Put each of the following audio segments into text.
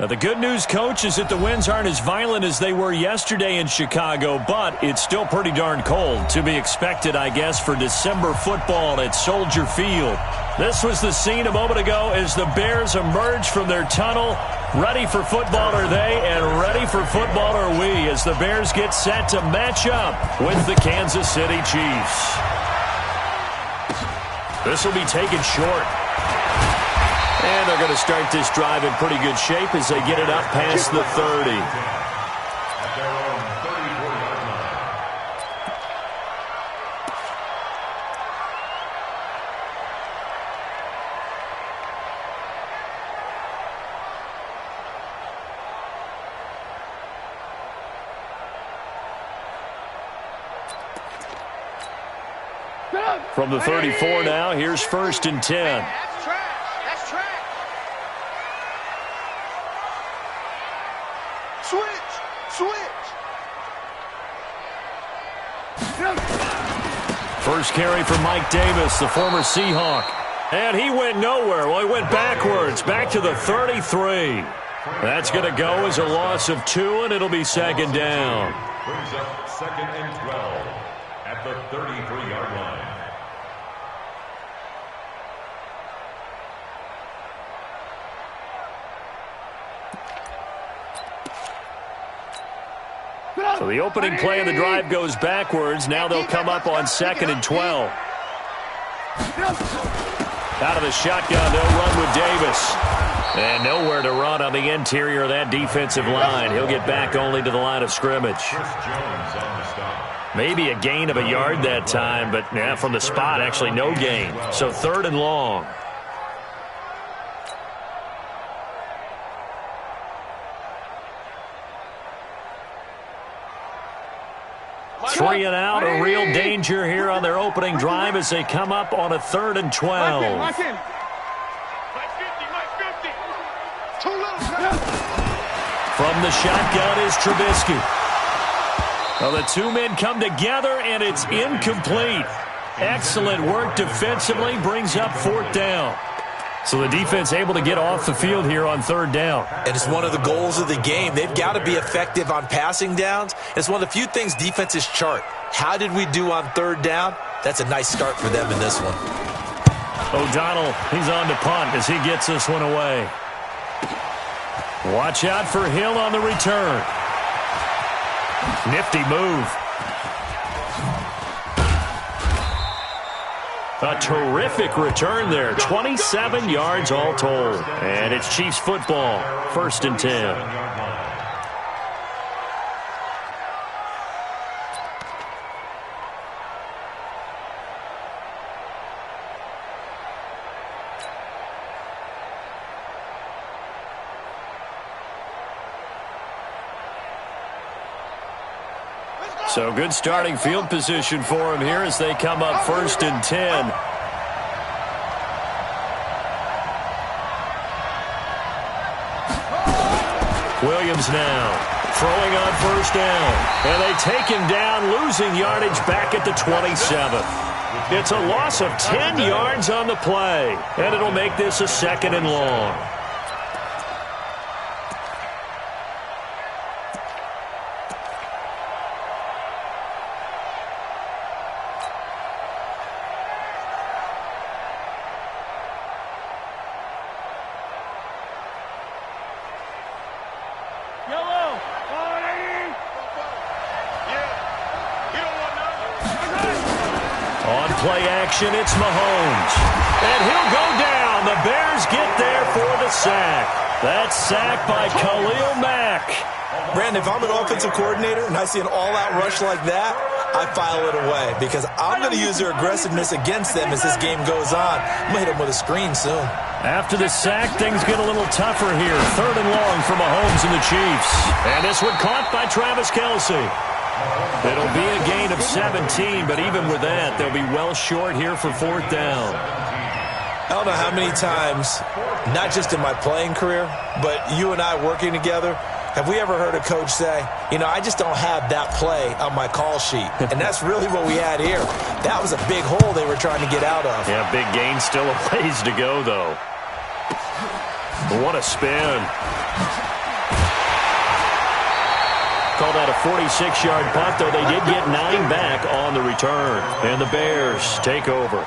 Now, the good news, Coach, is that the winds aren't as violent as they were yesterday in Chicago, but it's still pretty darn cold. To be expected, I guess, for December football at Soldier Field. This was the scene a moment ago as the Bears emerged from their tunnel. Ready for football are they, and ready for football are we, as the Bears get set to match up with the Kansas City Chiefs. This will be taken short. And they're going to start this drive in pretty good shape as they get it up past the 30. From the 34 now, here's 1st and 10. First carry for Mike Davis, the former Seahawk. And he went nowhere. Well, he went backwards, back to the 33. That's going to go as a loss of 2, and it'll be 2nd down. Brings up 2nd and 12 at the 33-yard line. So the opening play of the drive goes backwards. Now they'll come up on 2nd and 12. Out of the shotgun, they'll run with Davis. And nowhere to run on the interior of that defensive line. He'll get back only to the line of scrimmage. Maybe a gain of a yard that time, but yeah, from the spot, actually no gain. So 3rd and long. Three and out, a real danger here on their opening drive as they come up on a 3rd and 12. From the shotgun is Trubisky. Well, the two men come together, and it's incomplete. Excellent work defensively, brings up 4th down. So the defense able to get off the field here on 3rd down. And it's one of the goals of the game. They've got to be effective on passing downs. It's one of the few things defenses chart. How did we do on 3rd down? That's a nice start for them in this one. O'Donnell, he's on to punt as he gets this one away. Watch out for Hill on the return. Nifty move. A terrific return there. 27 yards all told. And it's Chiefs football. 1st and 10. So good starting field position for him here as they come up 1st and 10. Williams now throwing on 1st down. And they take him down, losing yardage back at the 27. It's a loss of 10 yards on the play. And it'll make this a 2nd and long. Play action, it's Mahomes. And he'll go down. The Bears get there for the sack. That's sacked by Khalil Mack. Brandon, if I'm an offensive coordinator and I see an all-out rush like that, I file it away because I'm going to use their aggressiveness against them as this game goes on. I'm going to hit them with a screen soon. After the sack, things get a little tougher here. 3rd and long for Mahomes and the Chiefs. And this one caught by Travis Kelce. It'll be a gain of 17, but even with that, they'll be well short here for 4th down. I don't know how many times, not just in my playing career, but you and I working together, have we ever heard a coach say, you know, I just don't have that play on my call sheet. And that's really what we had here. That was a big hole they were trying to get out of. Yeah, big gain, still a ways to go, though. What a spin. Called out a 46-yard punt, though they did get 9 back on the return. And the Bears take over.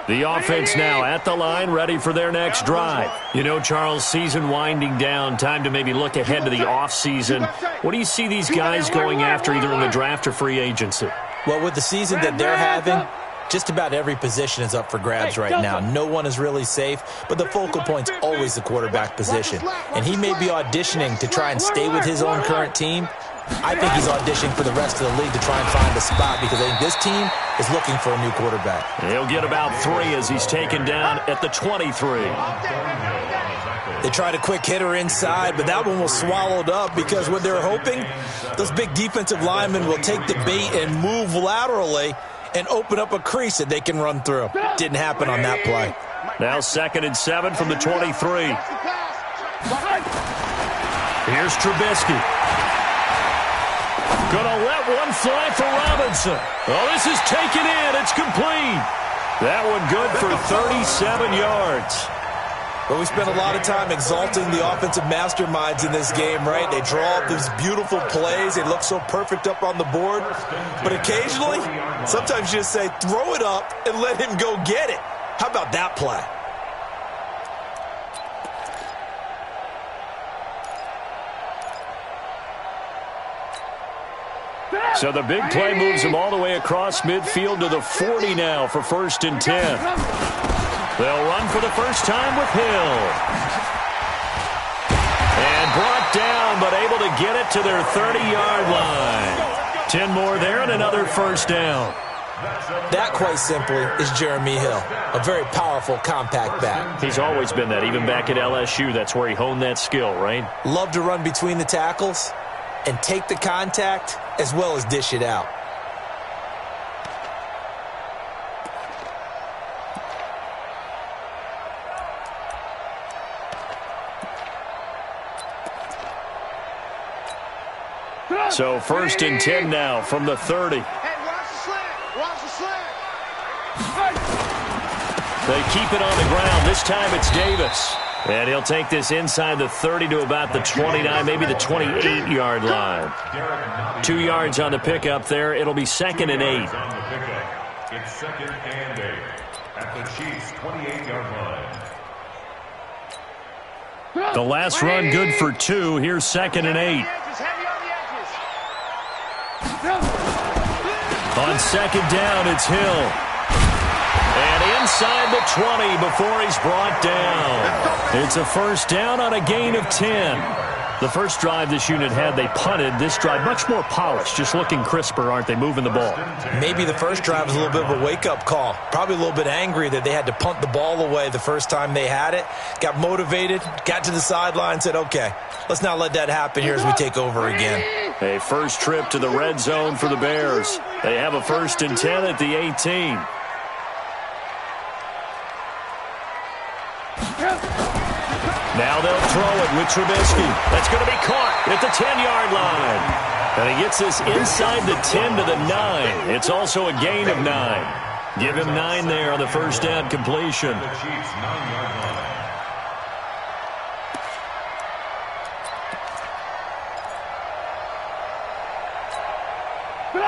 The offense now at the line, ready for their next drive. You know, Charles, season winding down, time to maybe look ahead to the offseason. What do you see these guys going after either in the draft or free agency? Well, with the season that they're having, just about every position is up for grabs right now. No one is really safe, but the focal point's always the quarterback position. And he may be auditioning to try and stay with his own current team. I think he's auditioning for the rest of the league to try and find a spot because I think this team is looking for a new quarterback. He'll get about 3 as he's taken down at the 23. They tried a quick hitter inside, but that one was swallowed up because what they're hoping, those big defensive linemen will take the bait and move laterally and open up a crease that they can run through. Didn't happen on that play. Now 2nd and 7 from the 23. Here's Trubisky. Gonna let one fly for Robinson. Oh, this is taken in. It's complete. That one good for 37 yards. But we spent a lot of time exalting the offensive masterminds in this game, right? They draw up these beautiful plays. They look so perfect up on the board. But occasionally, sometimes you just say, throw it up and let him go get it. How about that play? So the big play moves him all the way across midfield to the 40 now for 1st and 10. They'll run for the first time with Hill. And brought down, but able to get it to their 30-yard line. 10 more there and another first down. That, quite simply, is Jeremy Hill, a very powerful, compact back. He's always been that, even back at LSU. That's where he honed that skill, right? Love to run between the tackles and take the contact as well as dish it out. So 1st and 10 now from the 30. They keep it on the ground. This time it's Davis. And he'll take this inside the 30 to about the 29, maybe the 28-yard line. 2 yards on the pickup there. It'll be 2nd and 8. It's 2nd and 8 at the Chiefs' 28-yard line. The last run good for 2. Here's 2nd and 8. On 2nd down, it's Hill. And inside the 20 before he's brought down. It's a first down on a gain of 10. The first drive this unit had, they punted. This drive, much more polished, just looking crisper, aren't they, moving the ball? Maybe the first drive was a little bit of a wake-up call. Probably a little bit angry that they had to punt the ball away the first time they had it. Got motivated, got to the sideline, said, okay, let's not let that happen here as we take over again. A first trip to the red zone for the Bears. They have a 1st and 10 at the 18. Now they'll throw it with Trubisky. That's going to be caught at the 10-yard line. And he gets this inside the 10 to the 9. It's also a gain of 9. Give him 9 there on the first down completion. The Chiefs' 9-yard line.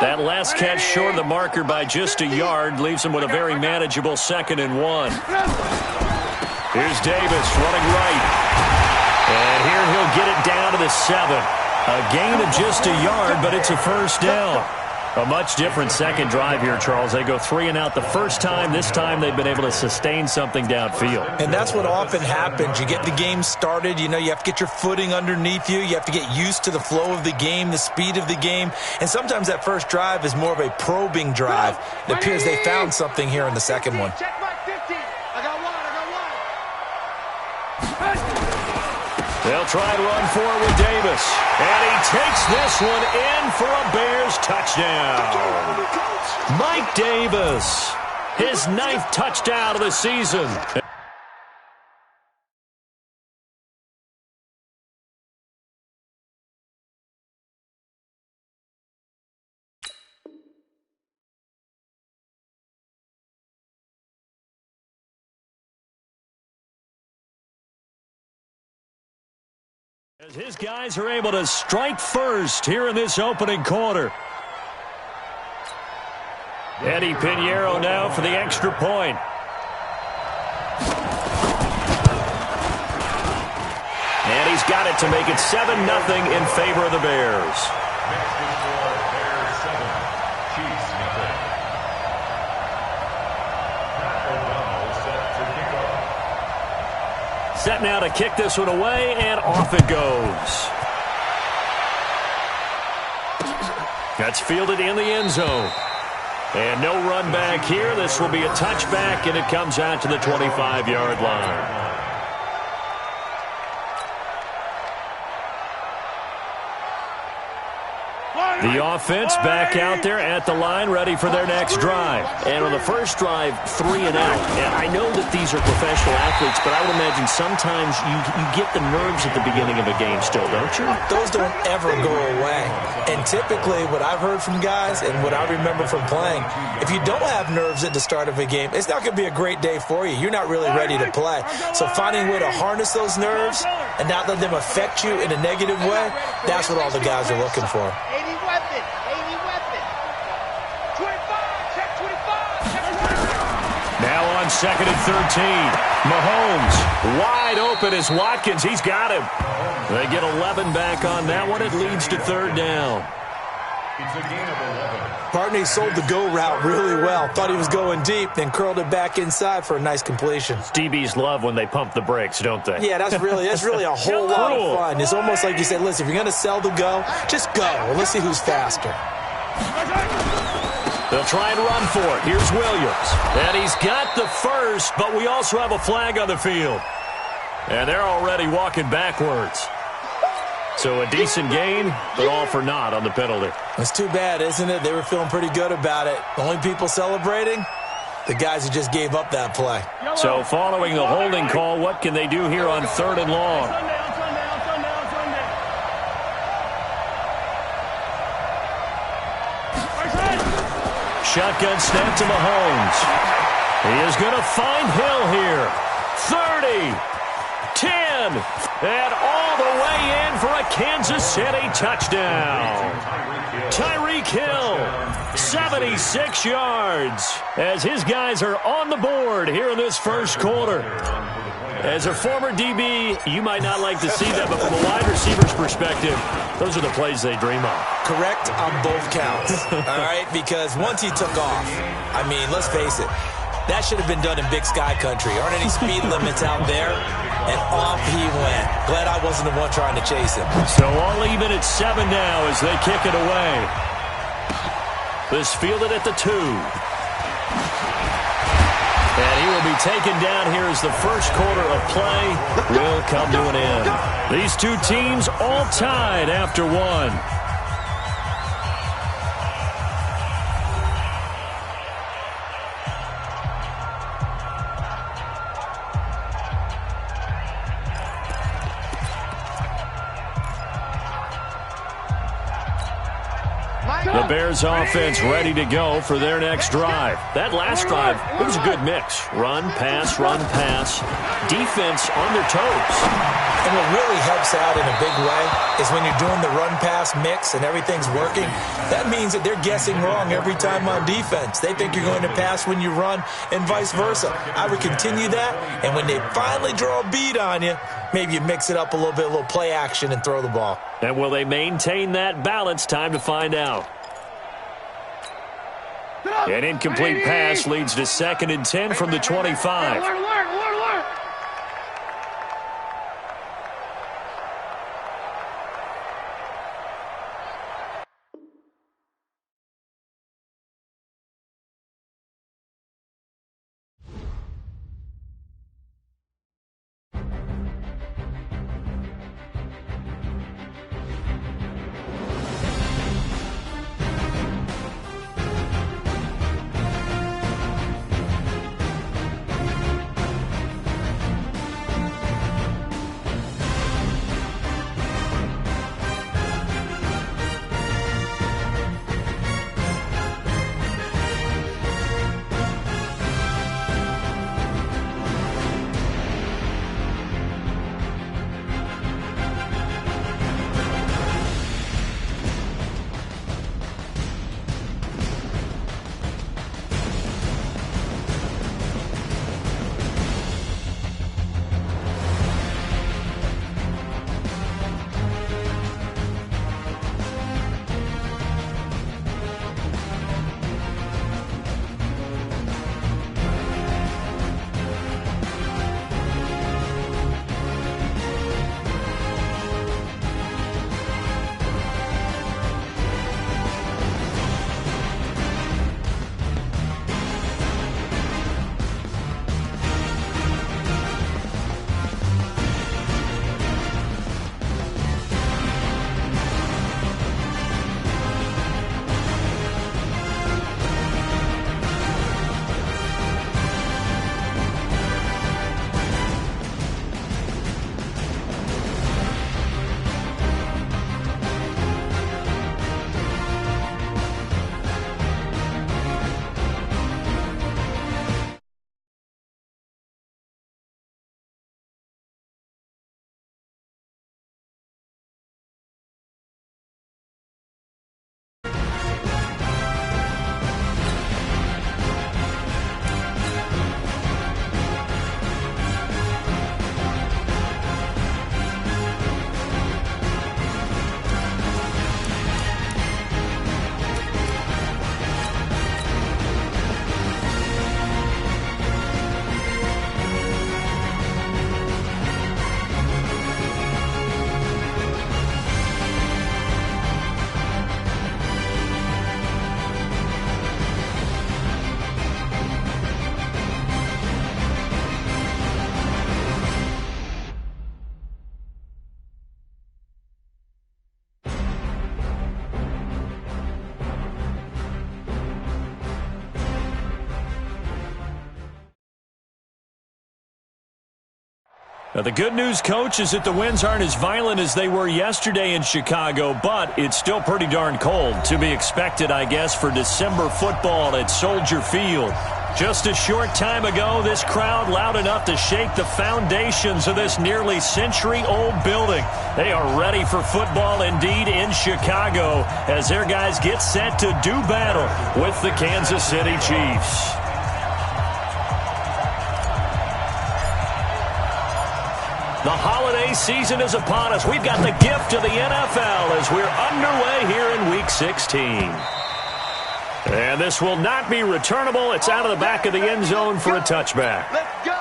That last catch short of the marker by just a yard leaves him with a very manageable 2nd and 1. Here's Davis running right. And here he'll get it down to the 7. A gain of just a yard, but it's a first down. A much different second drive here, Charles. They go 3 and out the first time. This time they've been able to sustain something downfield. And that's what often happens. You get the game started. You know, you have to get your footing underneath you. You have to get used to the flow of the game, the speed of the game. And sometimes that first drive is more of a probing drive. It appears they found something here in the second one. They'll try to run forward with Davis. And he takes this one in for a Bears touchdown. Mike Davis, his 9th touchdown of the season. As his guys are able to strike first here in this opening quarter. Eddie Pinheiro now for the extra point. And he's got it to make it 7-0 in favor of the Bears. Next to score, Bears 7, Chiefs nothing. Pat O'Donnell set to kick off. Set now to kick this one away, and off it goes. That's fielded in the end zone. And no run back here. This will be a touchback, and it comes out to the 25-yard line. The offense back out there at the line, ready for their next drive. And on the first drive, 3 and out. And I know that these are professional athletes, but I would imagine sometimes you get the nerves at the beginning of a game still, don't you? Those don't ever go away. And typically, what I've heard from guys and what I remember from playing, if you don't have nerves at the start of a game, it's not going to be a great day for you. You're not really ready to play. So finding a way to harness those nerves and not let them affect you in a negative way, that's what all the guys are looking for. Now on 2nd and 13. Mahomes wide open as Watkins. He's got him. They get 11 back on that one. It leads to 3rd down. It's a gain of 11. Partney sold the go route really well. Thought he was going deep, then curled it back inside for a nice completion. DBs love when they pump the brakes, don't they? Yeah, that's really a whole lot of fun. It's almost like you said, listen, if you're going to sell the go, just go. Well, let's see who's faster. They'll try and run for it. Here's Williams. And he's got the first, but we also have a flag on the field. And they're already walking backwards. So a decent gain, but all for naught on the penalty. It's too bad, isn't it? They were feeling pretty good about it. The only people celebrating, the guys who just gave up that play. So following the holding call, what can they do here on 3rd and long? Shotgun snap to Mahomes. He is going to find Hill here. 30, 10, and all the way in for a Kansas City touchdown. Tyreek Hill, 76 yards, as his guys are on the board here in this first quarter. As a former DB, you might not like to see that, but from a wide receiver's perspective, those are the plays they dream of. Correct on both counts, all right? Because once he took off, I mean, let's face it, that should have been done in Big Sky Country. Aren't any speed limits out there? And off he went. Glad I wasn't the one trying to chase him. So all even at 7 now as they kick it away. This fielded at the 2. And he will be taken down here as the first quarter of play will come to an end. These two teams all tied after 1. The Bears offense ready to go for their next drive. That last drive, it was a good mix. Run, pass, defense on their toes. And what really helps out in a big way is when you're doing the run-pass mix and everything's working, that means that they're guessing wrong every time on defense. They think you're going to pass when you run and vice versa. I would continue that, and when they finally draw a beat on you, maybe you mix it up a little bit, a little play action, and throw the ball. And will they maintain that balance? Time to find out. An incomplete pass leads to 2nd and 10 from the 25. Now, the good news, Coach, is that the winds aren't as violent as they were yesterday in Chicago, but it's still pretty darn cold. To be expected, I guess, for December football at Soldier Field. Just a short time ago, this crowd loud enough to shake the foundations of this nearly century-old building. They are ready for football indeed in Chicago as their guys get set to do battle with the Kansas City Chiefs. The holiday season is upon us. We've got the gift of the NFL as we're underway here in Week 16. And this will not be returnable. It's out of the back of the end zone for a touchback. Let's go.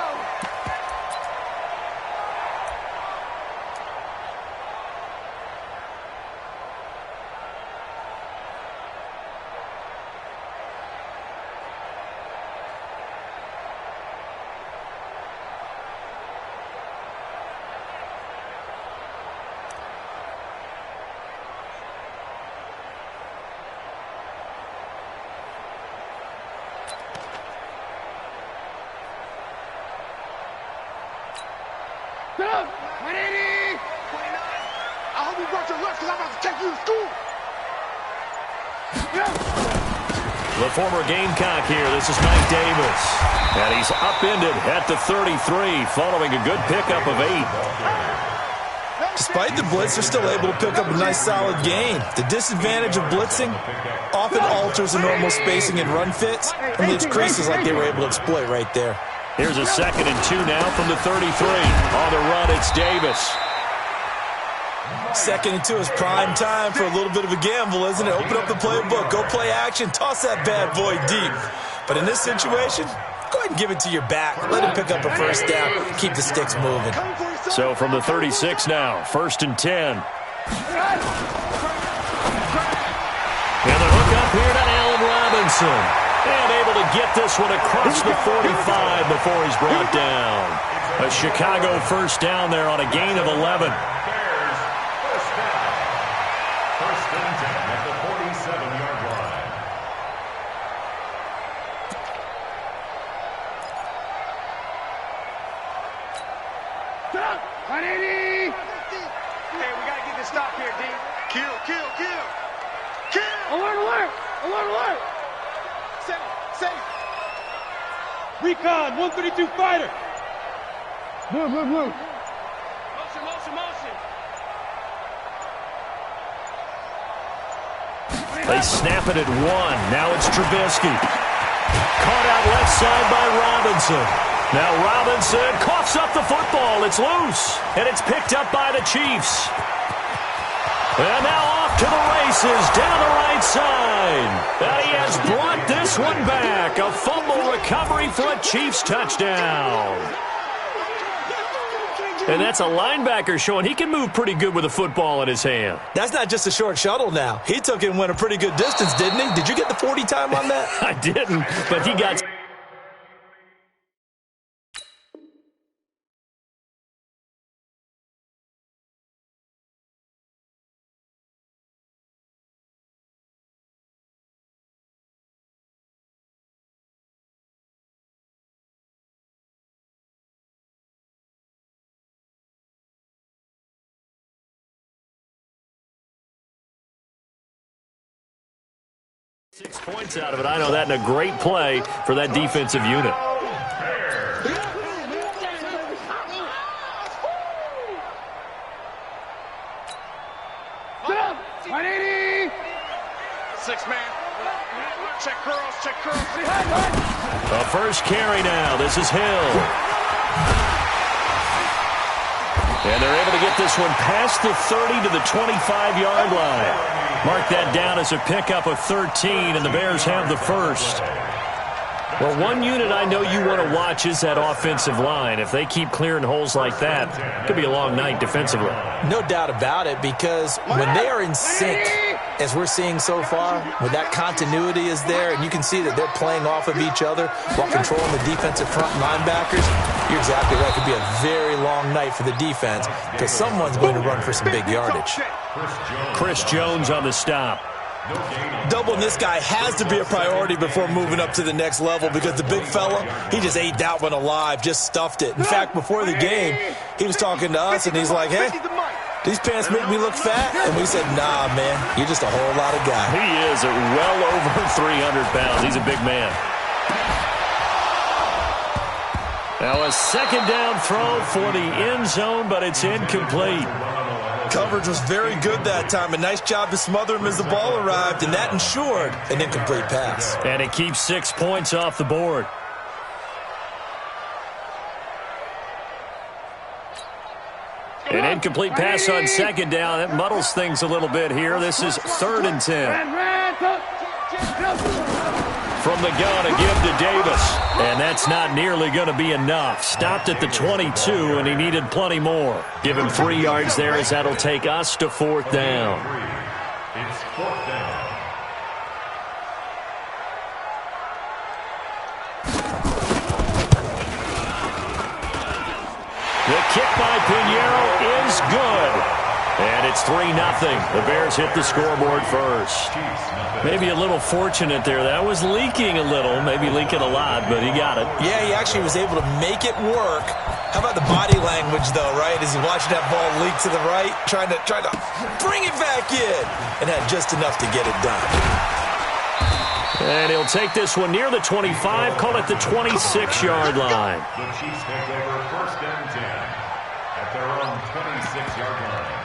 The former Gamecock here. This is Mike Davis. And he's upended at the 33 following a good pickup of 8. Despite the blitz, they're still able to pick up a nice solid gain. The disadvantage of blitzing often alters the normal spacing and run fits and leaves creases like they were able to exploit right there. Here's a 2nd and 2 now from the 33. On the run, it's Davis. 2nd and 2 is prime time for a little bit of a gamble, isn't it? Open up the playbook, go play action, toss that bad boy deep. But in this situation, go ahead and give it to your back. Let him pick up a first down, keep the sticks moving. So from the 36 now, 1st and 10. And the hook up here to Allen Robinson. And able to get this one across the 45 before he's brought down. A Chicago first down there on a gain of 11. Recon, 132 fighter. Move. Motion. They snap it at 1. Now it's Trubisky. Caught out left side by Robinson. Now Robinson coughs up the football. It's loose. And it's picked up by the Chiefs. And now off to the races down the right side. And he has brought this one back. A fumble recovery for a Chiefs touchdown. And that's a linebacker showing he can move pretty good with a football in his hand. That's not just a short shuttle now. He took it and went a pretty good distance, didn't he? Did you get the 40 time on that? I didn't, but he got... Six points out of it. I know that, and a great play for that defensive unit. Check curls. A first carry now. This is Hill. And they're able to get this one past the 30 to the 25-yard line. Mark that down as a pickup of 13, and the Bears have the first. Well, one unit I know you want to watch is that offensive line. If they keep clearing holes like that, it could be a long night defensively. No doubt about it, because when they are in sync, as we're seeing so far, when that continuity is there, and you can see that they're playing off of each other while controlling the defensive front linebackers, you're exactly right. It could be a very long night for the defense because someone's going to run for some big yardage. Chris Jones on the stop. Doubling this guy has to be a priority before moving up to the next level because the big fella, he just ate that one alive, just stuffed it. In fact, before the game, he was talking to us, and he's like, hey, these pants make me look fat? And we said, nah, man, you're just a whole lot of guy. He is at well over 300 pounds. He's a big man. Now a second down throw for the end zone, but it's incomplete. Coverage was very good that time. A nice job to smother him as the ball arrived, and that ensured an incomplete pass. And it keeps 6 points off the board. An incomplete pass on second down. That muddles things a little bit here. This is 3rd and 10. From the gun, a give to Davis. And that's not nearly going to be enough. Stopped at the 22, and he needed plenty more. Give him 3 yards there as that'll take us to 4th down. It's 4th down. The kick by Pinheiro is good. And it's 3-0. The Bears hit the scoreboard first. Maybe a little fortunate there. That was leaking a little, maybe leaking a lot, but he got it. Yeah, he actually was able to make it work. How about the body language, though, right? As he watched that ball leak to the right, trying to bring it back in, and had just enough to get it done. And he'll take this one near the 25, call it the 26-yard line. The Chiefs take over 1st and 10 at their own 26-yard line.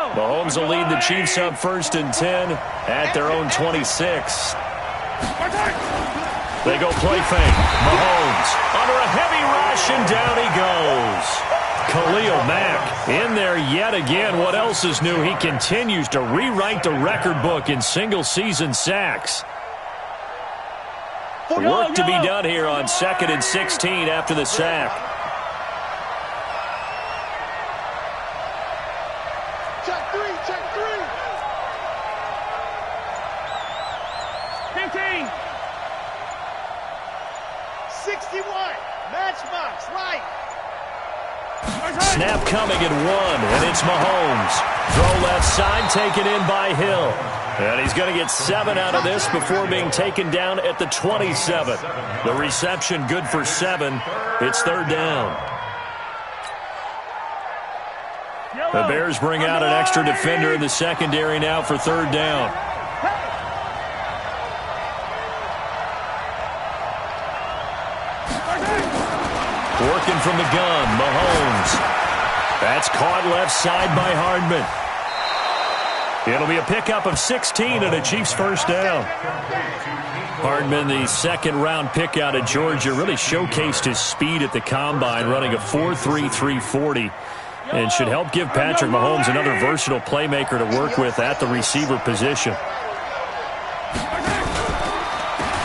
Mahomes will lead the Chiefs up 1st and 10 at their own 26. They go play fake. Mahomes under a heavy rush, and down he goes. Khalil Mack in there yet again. What else is new? He continues to rewrite the record book in single-season sacks. Work to be done here on 2nd and 16 after the sack. Check three. 15. 61. Matchbox, right. Snap coming at 1, and it's Mahomes. Throw left side, taken in by Hill. And he's going to get 7 out of this before being taken down at the 27. The reception good for 7. It's 3rd down. The Bears bring out an extra defender in the secondary now for 3rd down. Working from the gun, Mahomes. That's caught left side by Hardman. It'll be a pickup of 16 and a Chiefs 1st down. Hardman, the 2nd-round pick out of Georgia, really showcased his speed at the combine, running a 4.3 340. And should help give Patrick Mahomes another versatile playmaker to work with at the receiver position.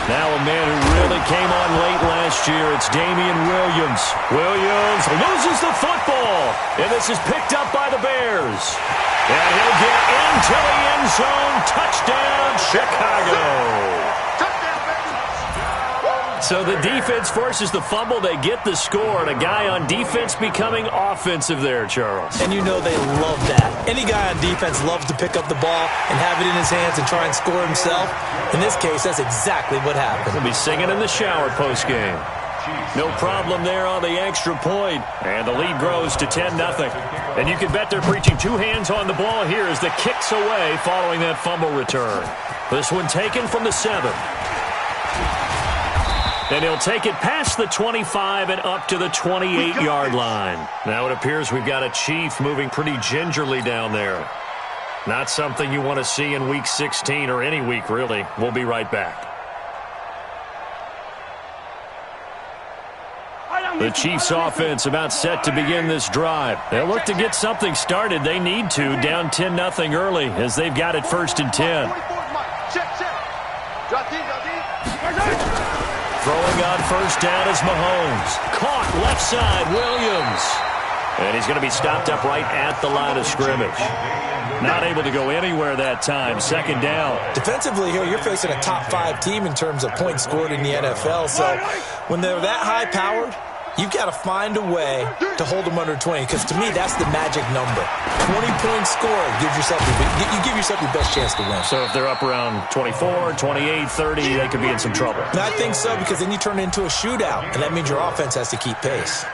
Now a man who really came on late last year, it's Damian Williams. Williams loses the football, and this is picked up by the Bears. And he'll get into the end zone. Touchdown, Chicago. So the defense forces the fumble. They get the score, and a guy on defense becoming offensive there, Charles. And you know they love that. Any guy on defense loves to pick up the ball and have it in his hands and try and score himself. In this case, that's exactly what happened. He'll be singing in the shower postgame. No problem there on the extra point. And the lead grows to 10-0. And you can bet they're preaching 2 hands on the ball here as the kick's away following that fumble return. This one taken from the 7. And he'll take it past the 25 and up to the 28-yard line. Now it appears we've got a Chief moving pretty gingerly down there. Not something you want to see in Week 16 or any week, really. We'll be right back. The Chiefs offense about set to begin this drive. They'll look to get something started. They need to, down 10-0 early as they've got it 1st and 10. Throwing on 1st down is Mahomes. Caught left side, Williams. And he's going to be stopped up right at the line of scrimmage. Not able to go anywhere that time. Second down. Defensively here, you're facing a top 5 team in terms of points scored in the NFL. So when they're that high-powered, you've got to find a way to hold them under 20, because to me, that's the magic number. 20 points scored, you give yourself your best chance to win. So if they're up around 24, 28, 30, they could be in some trouble. And I think so, because then you turn it into a shootout, and that means your offense has to keep pace.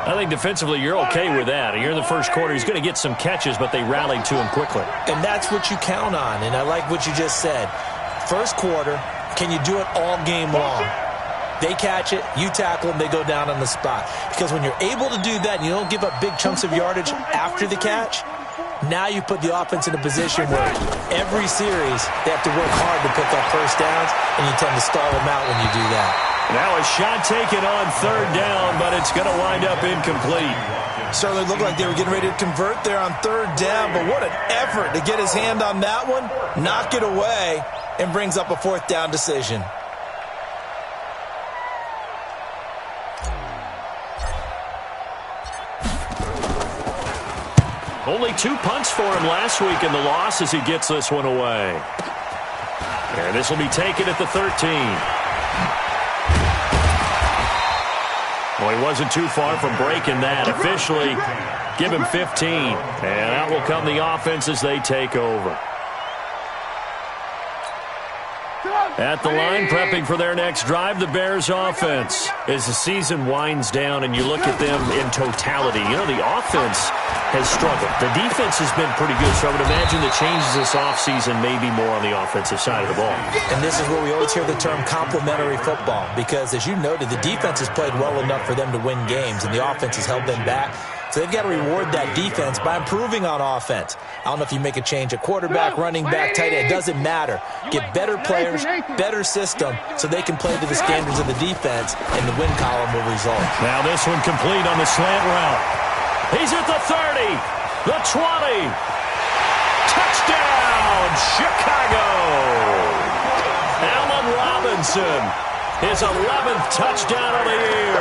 I think defensively you're okay with that. You're in the first quarter. He's going to get some catches, but they rallied to him quickly. And that's what you count on, and I like what you just said. First quarter, can you do it all game long? They catch it, you tackle them, they go down on the spot. Because when you're able to do that and you don't give up big chunks of yardage after the catch, now you put the offense in a position where every series they have to work hard to pick up first downs, and you tend to stall them out when you do that. Now a shot taken on third down, but it's going to wind up incomplete. Certainly looked like they were getting ready to convert there on third down, but what an effort to get his hand on that one, knock it away, and brings up a fourth down decision. Only 2 punts for him last week in the loss as he gets this one away. And this will be taken at the 13. Well, he wasn't too far from breaking that. Officially, give him 15. And out will come the offense as they take over. At the line, prepping for their next drive, the Bears offense. As the season winds down and you look at them in totality, you know, the offense has struggled. The defense has been pretty good, so I would imagine the changes this offseason may be more on the offensive side of the ball. And this is where we always hear the term complementary football, because as you noted, the defense has played well enough for them to win games, and the offense has held them back. So they've got to reward that defense by improving on offense. I don't know if you make a change at quarterback, running back, tight end. It doesn't matter. Get better players, better system, so they can play to the standards of the defense, and the win column will result. Now this one complete on the slant route. He's at the 30, the 20. Touchdown, Chicago! Allen Robinson, his 11th touchdown of the year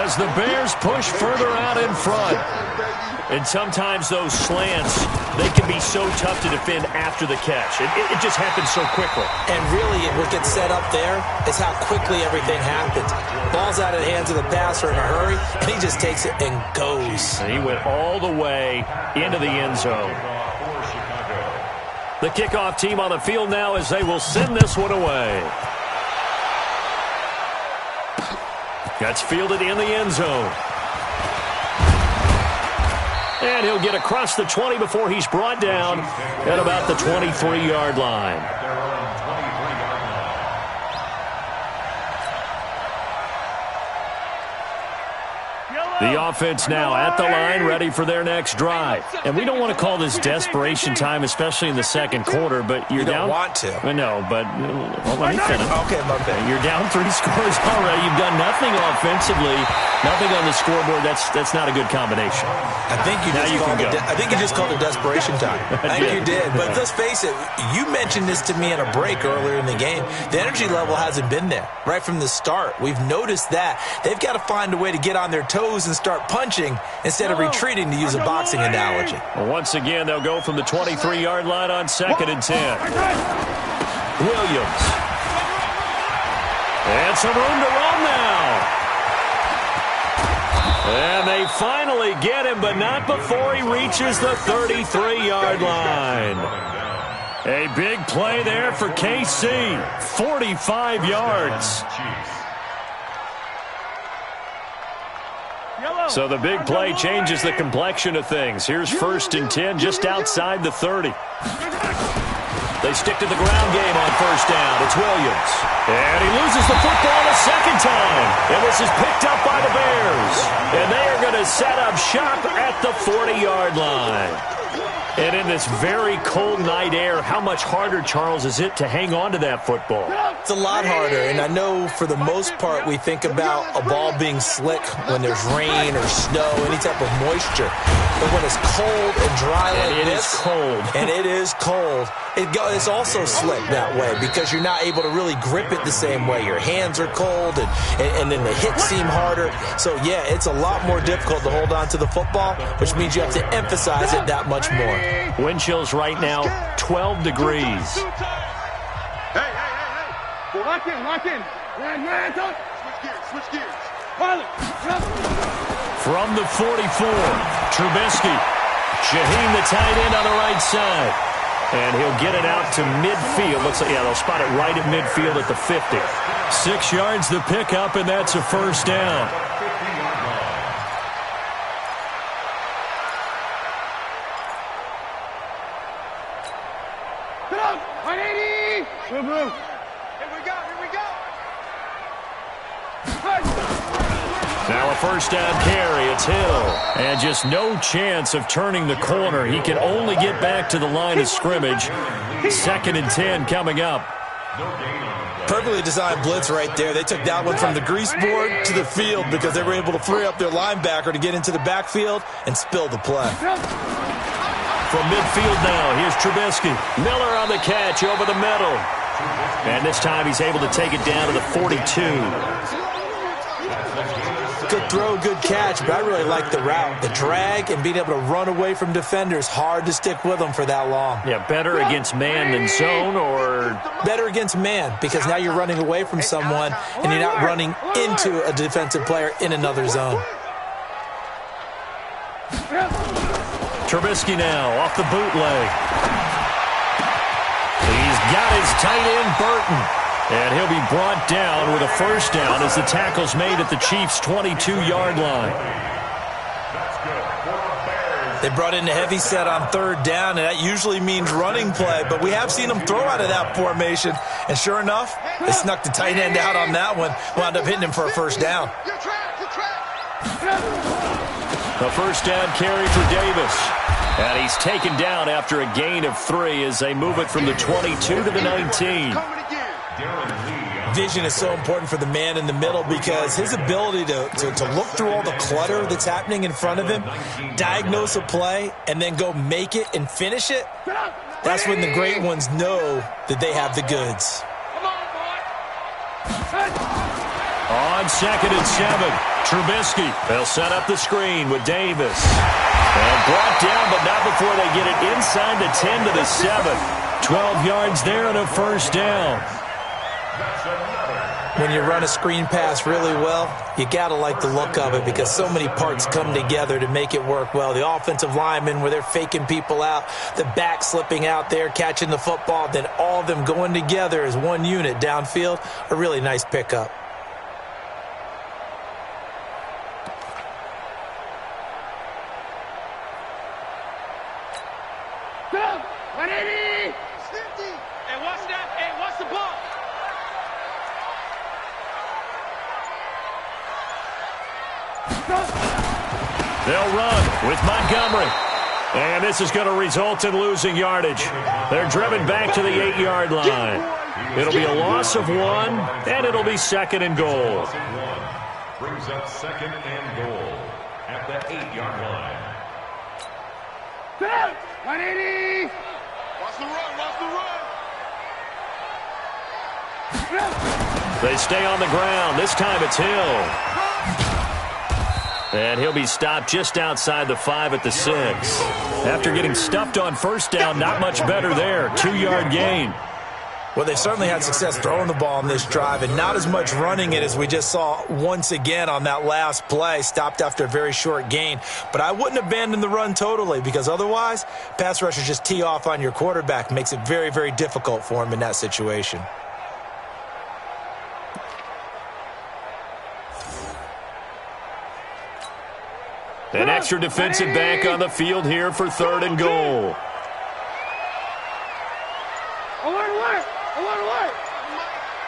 as the Bears push further out in front. And sometimes those slants, they can be so tough to defend after the catch. It just happens so quickly. And really, what gets set up there is how quickly everything happens. Ball's out of the hands of the passer in a hurry, and he just takes it and goes. And he went all the way into the end zone. The kickoff team on the field now as they will send this one away. That's fielded in the end zone. And he'll get across the 20 before he's brought down at about the 23-yard line. The offense now at the line, ready for their next drive. And we don't want to call this desperation time, especially in the second quarter, but you're down. You don't want to. I know, but let me finish. Okay, my bad. You're down 3 scores already. You've done nothing offensively, nothing on the scoreboard. That's not a good combination. I think you just called it desperation time. I think you did. But let's face it, you mentioned this to me in a break earlier in the game. The energy level hasn't been there right from the start. We've noticed that. They've got to find a way to get on their toes and start punching instead of retreating, to use a boxing analogy. Well, once again, they'll go from the 23-yard line on 2nd and 10. Williams. And some room to run now. And they finally get him, but not before he reaches the 33-yard line. A big play there for KC. 45 yards. So the big play changes the complexion of things. Here's 1st and 10 just outside the 30. They stick to the ground game on 1st down. It's Williams. And he loses the football a second time. And this is picked up by the Bears. And they are going to set up shop at the 40-yard line. And in this very cold night air, how much harder, Charles, is it to hang on to that football? It's a lot harder, and I know for the most part we think about a ball being slick when there's rain or snow, any type of moisture. But when it's cold and dry like this, and it is cold, it's also slick that way because you're not able to really grip it the same way. Your hands are cold, and then the hits seem harder. So, yeah, it's a lot more difficult to hold on onto the football, which means you have to emphasize it that much more. Wind chills right now, 12 degrees. Hey. Lock in. Switch gears. From the 44, Trubisky. Shaheen, the tight end, on the right side. And he'll get it out to midfield. Looks like, yeah, they'll spot it right at midfield at the 50. 6 yards the pickup, and that's a first down. Get up! 180! Here we go. Now a first down carry. It's Hill. And just no chance of turning the corner. He can only get back to the line of scrimmage. 2nd and 10 coming up. Perfectly designed blitz right there. They took that one from the grease board to the field because they were able to free up their linebacker to get into the backfield and spill the play. From midfield now, here's Trubisky. Miller on the catch over the middle. And this time he's able to take it down to the 42. Good throw, good catch, but I really like the route. The drag and being able to run away from defenders, hard to stick with them for that long. Yeah, better against man than zone, or? Better against man, because now you're running away from someone and you're not running into a defensive player in another zone. Trubisky now off the bootleg. He's got his tight end, Burton. And he'll be brought down with a first down as the tackle's made at the Chiefs' 22-yard line. They brought in a heavy set on 3rd down, and that usually means running play. But we have seen them throw out of that formation. And sure enough, they snuck the tight end out on that one. Wound up hitting him for a first down. A first down carry for Davis. And he's taken down after a gain of 3 as they move it from the 22 to the 19. Vision is so important for the man in the middle because his ability to look through all the clutter that's happening in front of him, diagnose a play, and then go make it and finish it, that's when the great ones know that they have the goods. On 2nd and 7, Trubisky. They'll set up the screen with Davis. And brought down, but not before they get it inside the 10 to the 7. 12 yards there and a first down. When you run a screen pass really well, you got to like the look of it because so many parts come together to make it work well. The offensive linemen, where they're faking people out, the back slipping out there, catching the football, then all of them going together as one unit downfield, a really nice pickup. Go! 180! 50! Hey, watch that. Hey, watch the ball. They'll run with Montgomery. And this is going to result in losing yardage. They're driven back to the 8-yard line. It'll be a loss of 1, and it'll be 2nd and goal. Brings up 2nd and goal at the 8-yard line. 180! Watch the run. They stay on the ground. This time it's Hill. And he'll be stopped just outside the 5 at the 6. After getting stuffed on first down, not much better there. 2-yard gain. Well, they've certainly had success throwing the ball on this drive and not as much running it as we just saw once again on that last play, stopped after a very short gain. But I wouldn't abandon the run totally because otherwise, pass rushers just tee off on your quarterback. Makes it very, very difficult for him in that situation. An extra defensive back on the field here for 3rd and goal. Alert!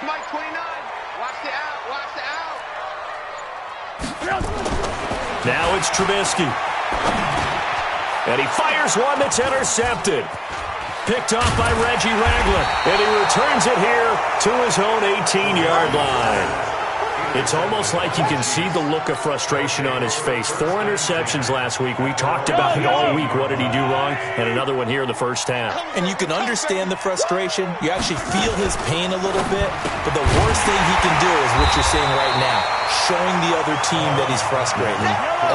Mike 29. Watch the out. Now it's Trubisky. And he fires one that's intercepted. Picked off by Reggie Ragland. And he returns it here to his own 18-yard line. It's almost like you can see the look of frustration on his face. 4 interceptions last week. We talked about it all week. What did he do wrong? And another one here in the first half. And you can understand the frustration. You actually feel his pain a little bit. But the worst thing he can do is what you're seeing right now, showing the other team that he's frustrated.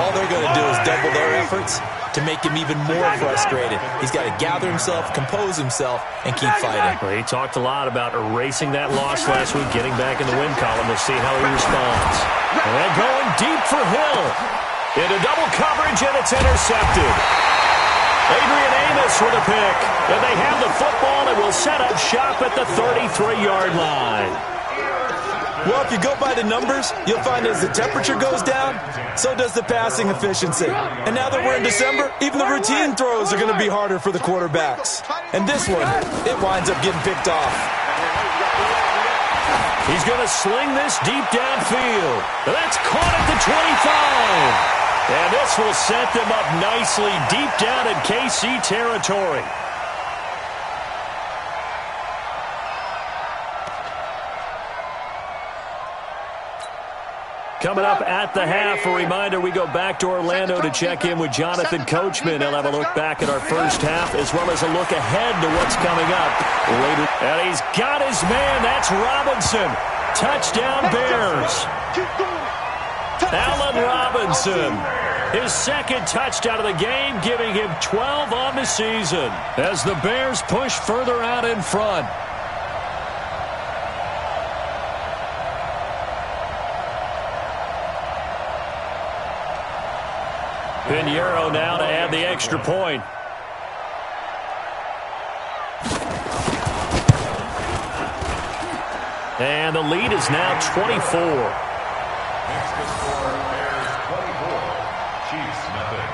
All they're going to do is double their efforts to make him even more frustrated. He's got to gather himself, compose himself, and keep fighting. Well, he talked a lot about erasing that loss last week, getting back in the win column. We'll see how he responds. And going deep for Hill. Into double coverage, and it's intercepted. Adrian Amos with a pick. And they have the football and will set up shop at the 33-yard line. Well, if you go by the numbers, you'll find as the temperature goes down, so does the passing efficiency. And now that we're in December, even the routine throws are going to be harder for the quarterbacks. And this one, it winds up getting picked off. He's going to sling this deep downfield. That's caught at the 25. And this will set them up nicely deep down in KC territory. Coming up at the half, a reminder, we go back to Orlando to check in with Jonathan Coachman. He'll have a look back at our first half as well as a look ahead to what's coming up later. And he's got his man. That's Robinson. Touchdown Bears. Allen Robinson. His second touchdown of the game, giving him 12 on the season as the Bears push further out in front. Pinheiro now to add the extra point. And the lead is now 24. Next to score, Bears 24, Chiefs nothing.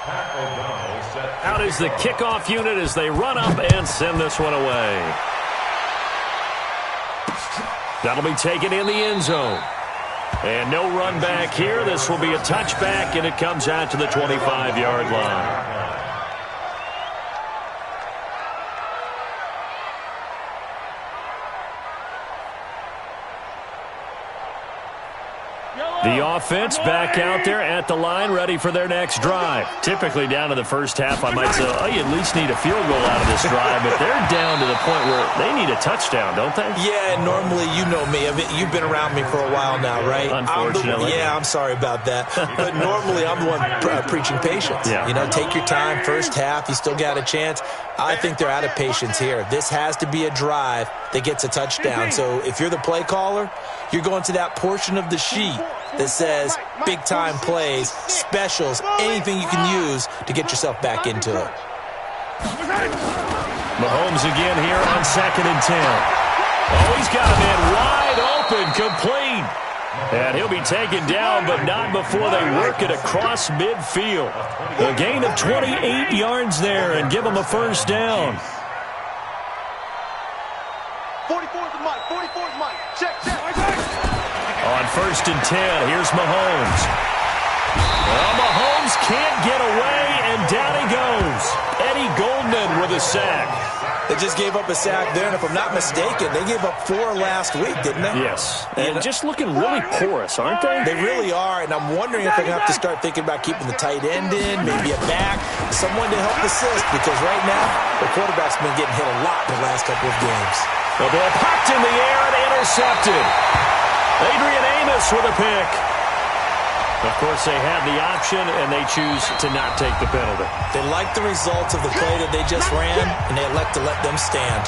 Pat O'Donnell set. Out is the kickoff unit as they run up and send this one away. That'll be taken in the end zone. And no run back here. This will be a touchback, and it comes out to the 25-yard line. The offense back out there at the line, ready for their next drive. Typically down to the first half, I might say, oh, you at least need a field goal out of this drive, but they're down to the point where they need a touchdown, don't they? Yeah, normally, you know me. You've been around me for a while now, right? Unfortunately. I'm sorry about that. But normally, I'm the one preaching patience. Yeah. You know, take your time, first half, you still got a chance. I think they're out of patience here. This has to be a drive that gets a touchdown. So if you're the play caller, you're going to that portion of the sheet that says big-time plays, specials, anything you can use to get yourself back into it. Mahomes again here on 2nd and 10. Oh, he's got a man wide open, complete. And he'll be taken down, but not before they work it across midfield. A gain of 28 yards there and give him a first down. 44's Mike. 44's Mike. Check. On 1st and 10, here's Mahomes. Well, Mahomes can't get away, and down he goes. Eddie Goldman with a sack. They just gave up a sack there, and if I'm not mistaken, they gave up 4 last week, didn't they? Yes, and just looking really porous, aren't they? They really are, and I'm wondering if they're going to have to start thinking about keeping the tight end in, maybe a back, someone to help assist, because right now, the quarterback's been getting hit a lot the last couple of games. The ball popped in the air and intercepted. Adrian Amos with a pick. Of course, they had the option, and they choose to not take the penalty. They like the results of the play that they just ran, and they elect to let them stand.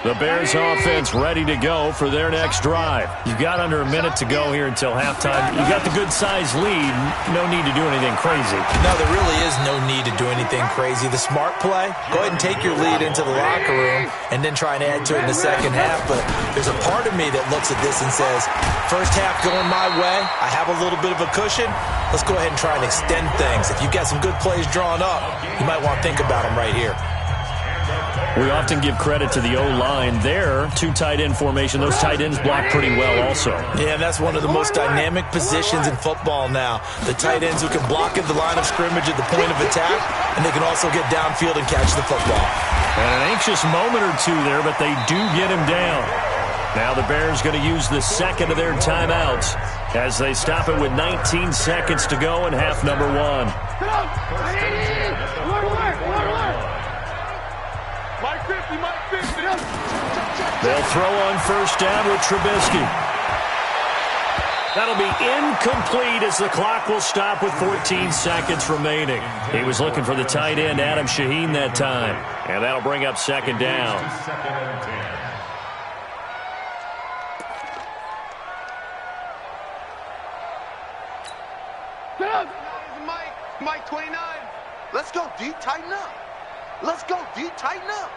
The Bears offense ready to go for their next drive. You've got under a minute to go here until halftime. You got the good-sized lead. No need to do anything crazy. No, there really is no need to do anything crazy. The smart play, go ahead and take your lead into the locker room and then try and add to it in the second half. But there's a part of me that looks at this and says, first half going my way, I have a little bit of a cushion. Let's go ahead and try and extend things. If you've got some good plays drawn up, you might want to think about them right here. We often give credit to the O-line there. Two tight end formation. Those tight ends block pretty well also. Yeah, and that's one of the most dynamic positions in football now. The tight ends who can block at the line of scrimmage at the point of attack, and they can also get downfield and catch the football. And an anxious moment or two there, but they do get him down. Now the Bears going to use the second of their timeouts as they stop it with 19 seconds to go in half number one. They'll throw on first down with Trubisky. That'll be incomplete as the clock will stop with 14 seconds remaining. He was looking for the tight end, Adam Shaheen, that time. And that'll bring up second down. Mike 29. Let's go, D. Tighten up. Let's go, D. Tighten up.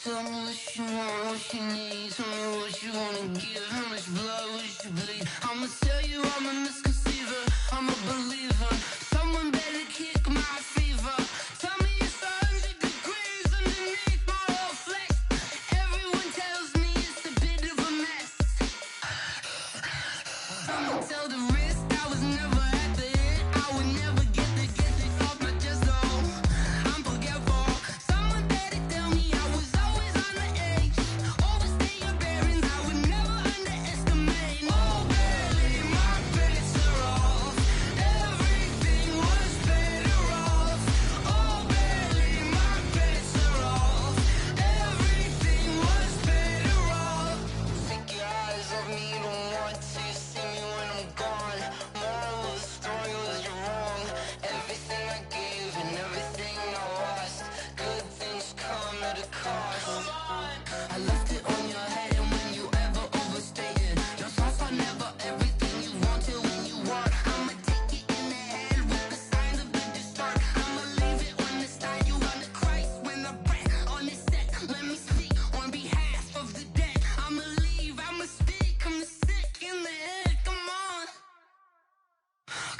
Tell me what you want, what you need. Tell me what you wanna give. How much blood would you bleed? I'ma tell you I'm a misconceiver. I'm a believer. Someone better kick my fever. Tell me it's 100 degrees underneath my whole flesh. Everyone tells me it's a bit of a mess. I'ma tell the risk I was never at the hit. I would never get it off my chest though. I'm forgetful. Someone better tell me I was always on the edge. Overstay your bearings, I would never underestimate. Oh baby, my bets are off. Everything was better off. Oh baby, my bets are off. Everything was better off. Take your eyes off me, you don't want to see me when I'm gone. Moral of the story was you're wrong. Everything I gave and everything I lost. Good things come at a cost. I left it on your head, and when you ever overstated, your thoughts are never everything you wanted when you want. I'ma take it in the head with the signs of the distort. I'ma leave it on the side. You on the Christ when I breath on this set. Let me speak on behalf of the dead. I'ma leave, I'ma speak. I'm sick in the head. Come on,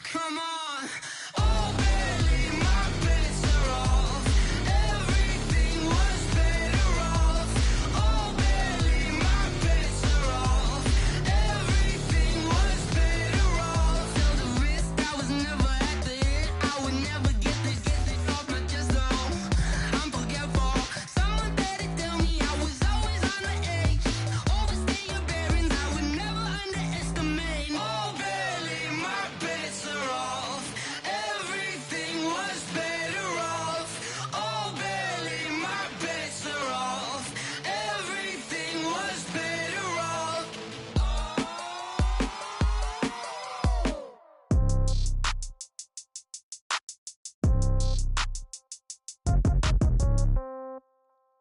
come on. Oh baby, my bets are off. Everything was better off. Oh baby, my bets are off. Everything was better off. Tell the risk I was never at the hit. I would never get it off my chest though. I'm forgetful. Someone better tell me I was always on the edge. Overstay your bearings, I would never underestimate. Oh baby, my bets are off. Everything was better off. Oh baby, my bets are off. Everything was better off.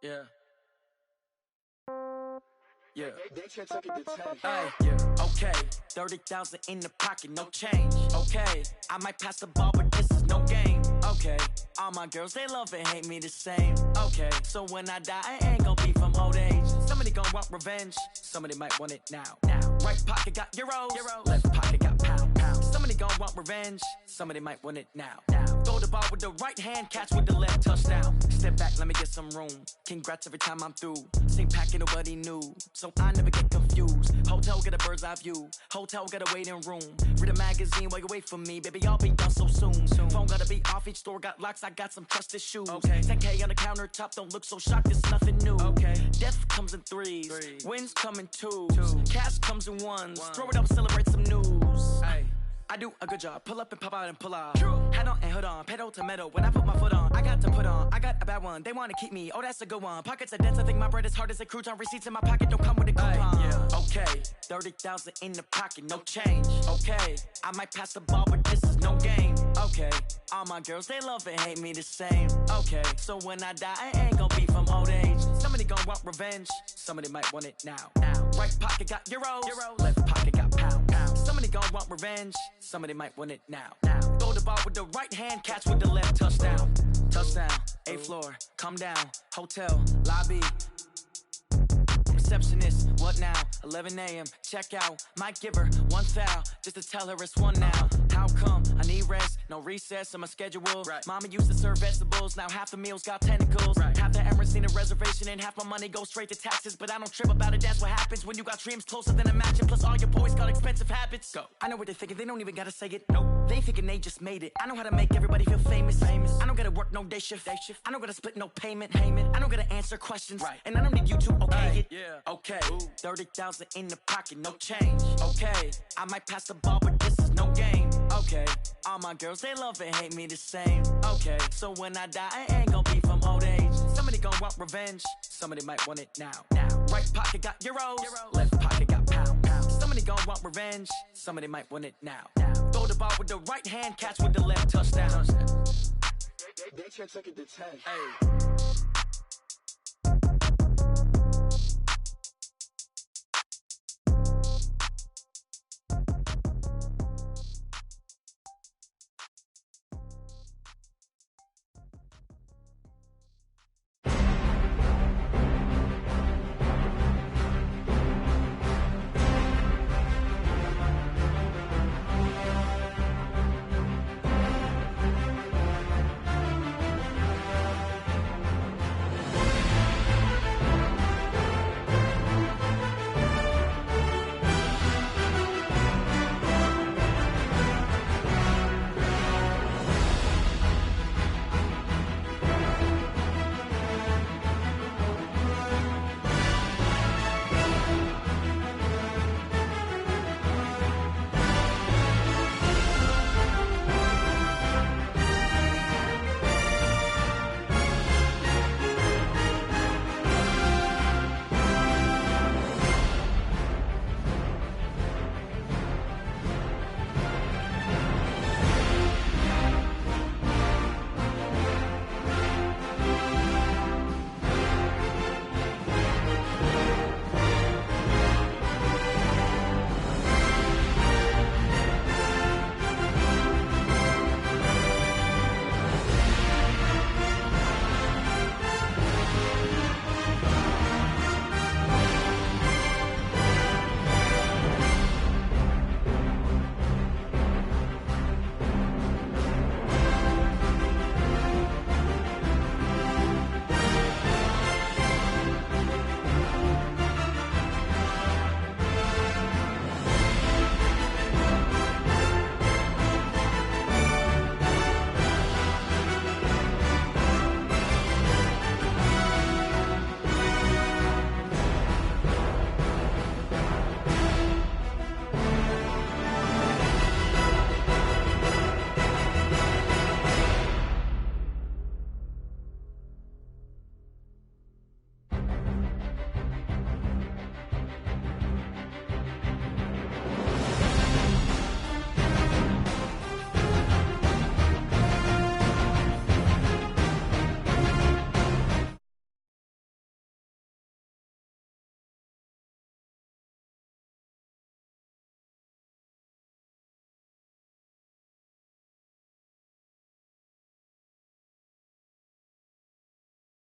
Yeah. Yeah. Hey, yeah. Okay. 30,000 in the pocket, no change. Okay. I might pass the ball, but this is no game. Okay. All my girls, they love and hate me the same. Okay. So when I die, I ain't gon' be from old age. Somebody gon' want revenge. Somebody might want it now. Right pocket got euros. Left pocket got pound. Somebody gon' want revenge. Somebody might want it now. Throw the ball with the right hand, catch with the left, touchdown. Step back, let me get some room. Congrats every time I'm through. Same packet, nobody knew, so I never get confused. Hotel get a bird's eye view. Hotel get a waiting room. Read a magazine while you wait for me, baby. I'll be done so soon. Phone gotta be off. Each store got locks. I got some trusted shoes. Okay. 10K on the countertop. Don't look so shocked. It's nothing new. Okay. Death comes in threes. Wins come in twos. Cash comes in ones. Throw it up, celebrate some news. Hey. I do a good job, pull up and pop out and pull out. Hat on and hood on, pedal to metal. When I put my foot on, I got to put on. I got a bad one, they wanna keep me. Oh, that's a good one. Pockets are dense, I think my bread is hard as a crouton. Receipts in my pocket don't come with a coupon. Yeah. Okay, 30,000 in the pocket, no change. Okay, I might pass the ball, but this is no game. Okay, all my girls, they love and hate me the same. Okay, so when I die, I ain't gon' be from old age. Somebody gon' want revenge, somebody might want it now. Right pocket got euros, left pocket got pound. Somebody gon' want revenge, somebody might want it now. Throw the ball with the right hand, catch with the left, touchdown. Touchdown, 8th floor, come down, hotel, lobby. Receptionist, what now? 11 a.m., check out. Might give her one foul, just to tell her it's one now. How come? I need rest, no recess in my schedule. Mama used to serve vegetables, now half the meals got tentacles. Half the Emirates need a reservation and half my money goes straight to taxes. But I don't trip about it, that's what happens when you got dreams closer than a match. And plus all your boys got expensive habits. Go. I know what they're thinking, they don't even gotta say it. Nope. They ain't thinking they just made it. I know how to make everybody feel famous. I don't gotta work no day shift. I don't gotta split no payment. I don't gotta answer questions. And I don't need you to okay it. Yeah. Okay, 30,000 in the pocket, no change. Okay, I might pass the ball, but this is no game. Okay, all my girls, they love and hate me the same. Okay, so when I die, I ain't gon' be from old age. Somebody gon' want revenge, somebody might want it now. Right pocket got euros, left pocket got pound. Somebody gon' want revenge, somebody might want it now. Throw the ball with the right hand, catch with the left, touchdown. They took it to 10. Hey.